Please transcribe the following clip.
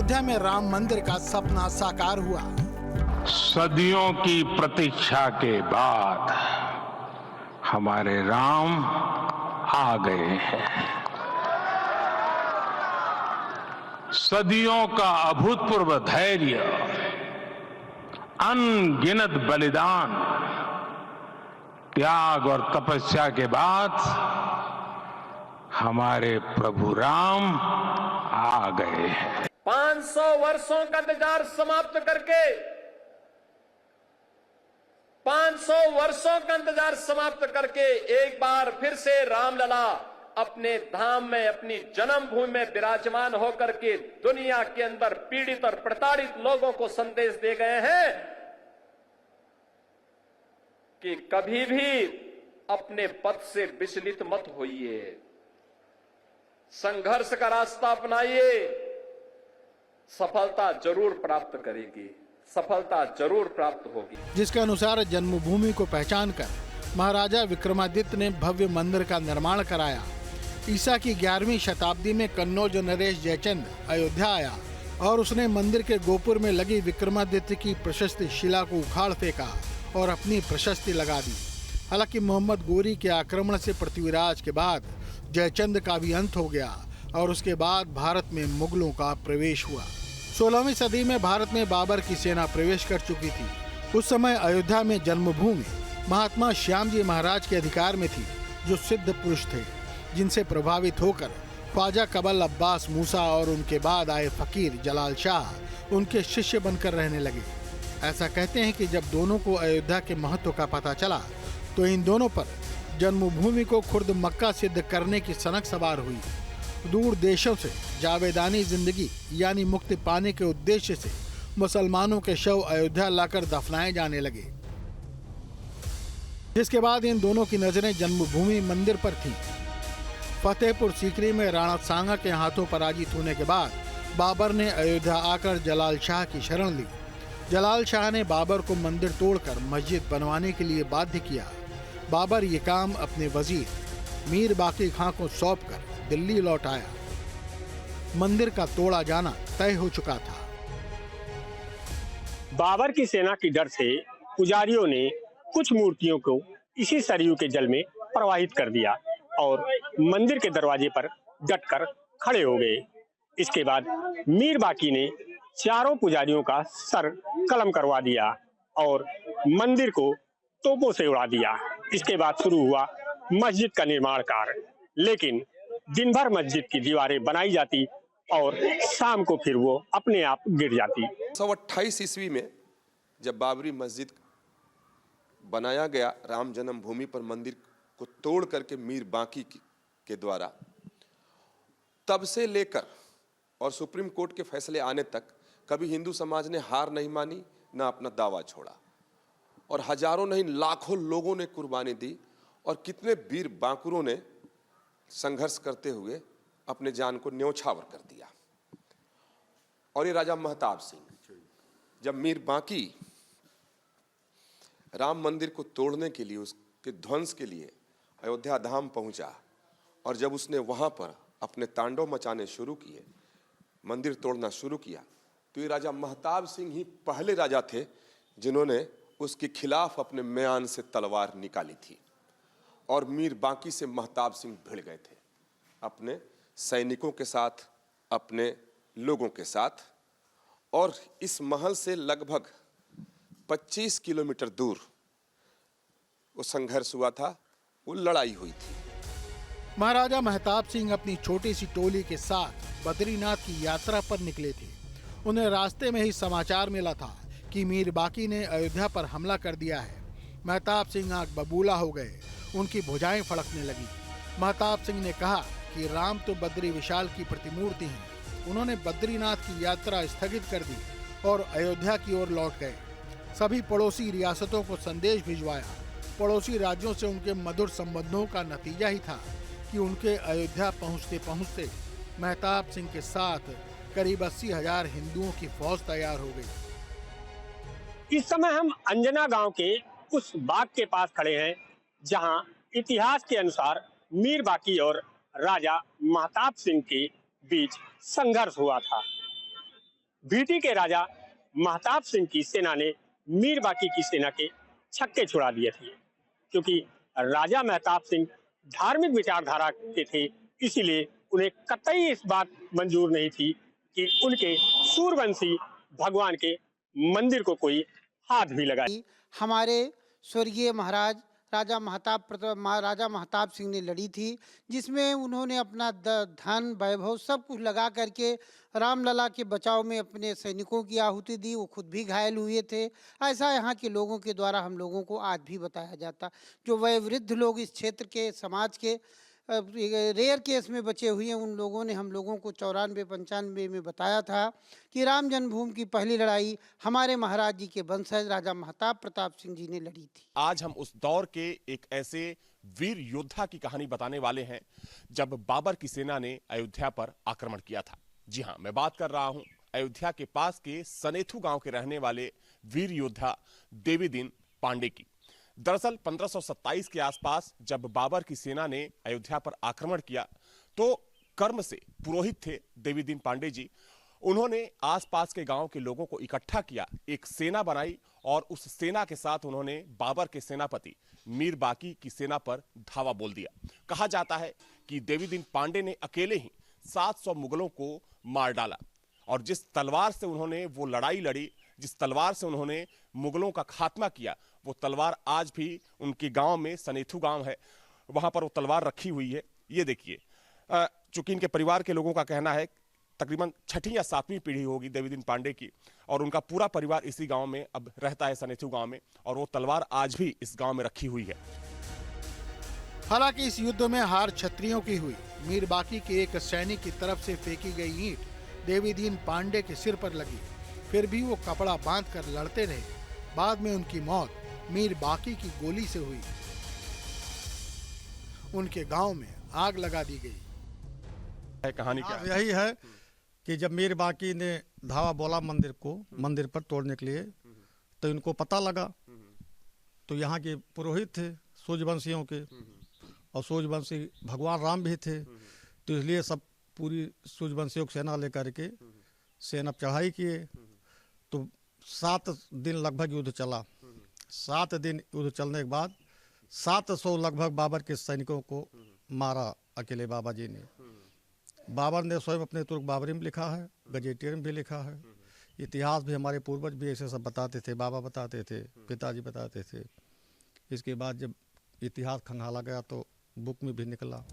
अयोध्या में राम मंदिर का सपना साकार हुआ। सदियों की प्रतीक्षा के बाद हमारे राम आ गए हैं। सदियों का अभूतपूर्व धैर्य, अनगिनत बलिदान, त्याग और तपस्या के बाद हमारे प्रभु राम आ गए हैं। 500 वर्षों का इंतजार समाप्त करके 500 वर्षों का इंतजार समाप्त करके एक बार फिर से रामलला अपने धाम में, अपनी जन्मभूमि में विराजमान होकर के दुनिया के अंदर पीड़ित और प्रताड़ित लोगों को संदेश दे गए हैं कि कभी भी अपने पथ से विचलित मत होइए, संघर्ष का रास्ता अपनाइए, सफलता जरूर प्राप्त करेगी, सफलता जरूर प्राप्त होगी। जिसके अनुसार जन्मभूमि को पहचान कर महाराजा विक्रमादित्य ने भव्य मंदिर का निर्माण कराया। ईसा की 11वीं शताब्दी में कन्नौज नरेश जयचंद अयोध्या आया और उसने मंदिर के गोपुर में लगी विक्रमादित्य की प्रशस्ति शिला को उखाड़ फेंका और अपनी प्रशस्ति लगा दी। हालांकि मोहम्मद गोरी के आक्रमण से पृथ्वीराज के बाद जयचंद का भी अंत हो गया और उसके बाद भारत में मुगलों का प्रवेश हुआ। 16वीं सदी में भारत में बाबर की सेना प्रवेश कर चुकी थी। उस समय अयोध्या में जन्मभूमि महात्मा श्याम जी महाराज के अधिकार में थी, जो सिद्ध पुरुष थे, जिनसे प्रभावित होकर ख्वाजा कबल अब्बास मूसा और उनके बाद आए फकीर जलाल शाह उनके शिष्य बनकर रहने लगे। ऐसा कहते हैं कि जब दोनों को अयोध्या के महत्व का पता चला तो इन दोनों पर जन्मभूमि को खुर्द मक्का सिद्ध करने की सनक सवार हुई। दूर देशों से जावेदानी जिंदगी यानी मुक्ति पाने के उद्देश्य से मुसलमानों के शव अयोध्या लाकर दफनाए जाने लगे, जिसके बाद इन दोनों की नजरें जन्मभूमि मंदिर पर थीं। फतेहपुर सीकरी में राणा सांगा के हाथों पराजित होने के बाद बाबर ने अयोध्या आकर जलाल शाह की शरण ली। जलाल शाह ने बाबर को मंदिर तोड़कर मस्जिद बनवाने के लिए बाध्य किया। बाबर ये काम अपने वजीर मीर बाकी खां को सौंपकर दिल्ली लौट आया। मंदिर का तोड़ा जाना तय हो चुका था। बाबर की सेना की डर से पुजारियों ने कुछ मूर्तियों को इसी सरयू के जल में प्रवाहित कर दिया और मंदिर के दरवाजे पर डटकर खड़े हो गए। इसके बाद मीर बाकी ने चारों पुजारियों का सर कलम करवा दिया और मंदिर को तोपों से उड़ा दिया। इसके बाद शुरू हुआ मस्जिद का निर्माण कार्य, लेकिन दिन भर मस्जिद की दीवारें बनाई जाती और शाम को फिर वो अपने आप गिर जाती। 1928 ईस्वी में जब बाबरी मस्जिद बनाया गया राम जन्मभूमि पर मंदिर को तोड़ करके मीर बाकी के द्वारा, तब से लेकर और सुप्रीम कोर्ट के फैसले आने तक कभी हिंदू समाज ने हार नहीं मानी, ना अपना दावा छोड़ा और हजारों नहीं लाखों लोगों ने कुर्बानी दी और कितने वीर बांकुरों ने संघर्ष करते हुए अपने जान को न्योछावर कर दिया। और ये राजा महताब सिंह जब मीर बाकी राम मंदिर को तोड़ने के लिए, उसके ध्वंस के लिए अयोध्या धाम पहुंचा और जब उसने वहां पर अपने तांडव मचाने शुरू किए, मंदिर तोड़ना शुरू किया, तो ये राजा महताब सिंह ही पहले राजा थे जिन्होंने उसके खिलाफ अपने म्यान से तलवार निकाली थी और मीर बाकी से महताब सिंह भिड़ गए थे अपने सैनिकों के साथ, अपने लोगों के साथ। और इस महल से लगभग 25 किलोमीटर दूर वो संघर्ष हुआ था, वो लड़ाई हुई थी। महाराजा महताब सिंह अपनी छोटी सी टोली के साथ बद्रीनाथ की यात्रा पर निकले थे। उन्हें रास्ते में ही समाचार मिला था कि मीर बाकी ने अयोध्या पर हमला कर दिया है। महताब सिंह आंख बबूला हो गए, उनकी भुजाएं फड़कने लगी। महताब सिंह ने कहा कि राम तो बद्री विशाल की प्रतिमूर्ति हैं। उन्होंने बद्रीनाथ की यात्रा स्थगित कर दी और अयोध्या की ओर लौट गए। सभी पड़ोसी रियासतों को संदेश भिजवाया। पड़ोसी राज्यों से उनके मधुर संबंधों का नतीजा ही था कि उनके अयोध्या पहुंचते पहुंचते महताब सिंह के साथ करीब 80,000 हिंदुओं की फौज तैयार हो गई। इस समय हम अंजना गांव के उस बाग के पास खड़े हैं जहां इतिहास के अनुसार मीर बाकी और राजा महताब सिंह के बीच संघर्ष हुआ था। भीटी के राजा महताब सिंह की सेना ने मीर बाकी की सेना के छक्के छुड़ा दिए थे। क्योंकि राजा महताब सिंह धार्मिक विचारधारा के थे, इसीलिए उन्हें कतई इस बात मंजूर नहीं थी कि उनके सूरवंशी भगवान के मंदिर को कोई हाथ भी लगाए। हमारे स्वर्गीय महाराज राजा महताब सिंह ने लड़ी थी, जिसमें उन्होंने अपना धन वैभव सब कुछ लगा करके रामलला के बचाव में अपने सैनिकों की आहुति दी। वो खुद भी घायल हुए थे। ऐसा यहाँ के लोगों के द्वारा हम लोगों को आज भी बताया जाता। जो वयोवृद्ध लोग इस क्षेत्र के समाज के रेयर केस में बचे हुए हैं, उन लोगों ने हम लोगों को 94-95 में बताया था कि राम जन्मभूमि की पहली लड़ाई हमारे महाराज जी के वंशज राजा महताब प्रताप सिंह जी ने लड़ी थी। आज हम उस दौर के एक ऐसे वीर योद्धा की कहानी बताने वाले हैं जब बाबर की सेना ने अयोध्या पर आक्रमण किया था। जी हां, मैं बात कर रहा हूं अयोध्या के पास के सनेथु गांव के रहने वाले वीर योद्धा देवीदीन पांडे की। दरअसल 1527 के आसपास जब बाबर की सेना ने अयोध्या पर आक्रमण किया तो कर्म से पुरोहित थे देवीदीन पांडे जी। उन्होंने आसपास के गांव के लोगों को इकट्ठा किया, एक सेना बनाई और उस सेना के साथ उन्होंने बाबर के सेनापति मीर बाकी की सेना पर धावा बोल दिया। कहा जाता है कि देवीदीन पांडे ने अकेले ही 700 मुगलों को मार डाला और जिस तलवार से उन्होंने वो लड़ाई लड़ी, जिस तलवार से उन्होंने मुगलों का खात्मा किया, वो तलवार आज भी उनके गांव में, सनेथु गांव है, वहां पर वो तलवार रखी हुई है। ये देखिए, चूंकि इनके परिवार के लोगों का कहना है तकरीबन 6ठी या 7वीं पीढ़ी होगी देवीदीन पांडे की, और उनका पूरा परिवार इसी गांव में अब रहता है, सनेथु गांव में, और वो तलवार आज भी इस गांव में रखी हुई है। हालांकि इस युद्ध में हार क्षत्रियों की हुई। मीर बाकी के एक सैनिक की तरफ से फेंकी गई ईंट देवीदीन पांडे के सिर पर लगी, फिर भी वो कपड़ा बांधकर लड़ते रहे। बाद में उनकी मौत मीर बाकी की गोली से हुई। उनके गांव में आग लगा दी गई। कहानी क्या है? यही है कि जब मीर बाकी ने धावा बोला मंदिर पर तोड़ने के लिए, तो इनको पता लगा। तो यहाँ के पुरोहित थे सूर्यवंशियों के, और सूर्यवंशी भगवान राम भी थे, तो इसलिए सब पूरी सूर्यवंशियों की सेना लेकर के सेना चढ़ाई किए। तो 7 दिन लगभग युद्ध चला। 7 दिन युद्ध चलने के बाद 700 लगभग बाबर के सैनिकों को मारा अकेले बाबा जी ने। बाबर ने स्वयं अपने तुर्क बाबरी में लिखा है, गजेटियर में भी लिखा है। इतिहास भी हमारे पूर्वज भी ऐसे सब बताते थे, बाबा बताते थे, पिताजी बताते थे। इसके बाद जब इतिहास खंगाला गया तो बुक में भी निकला।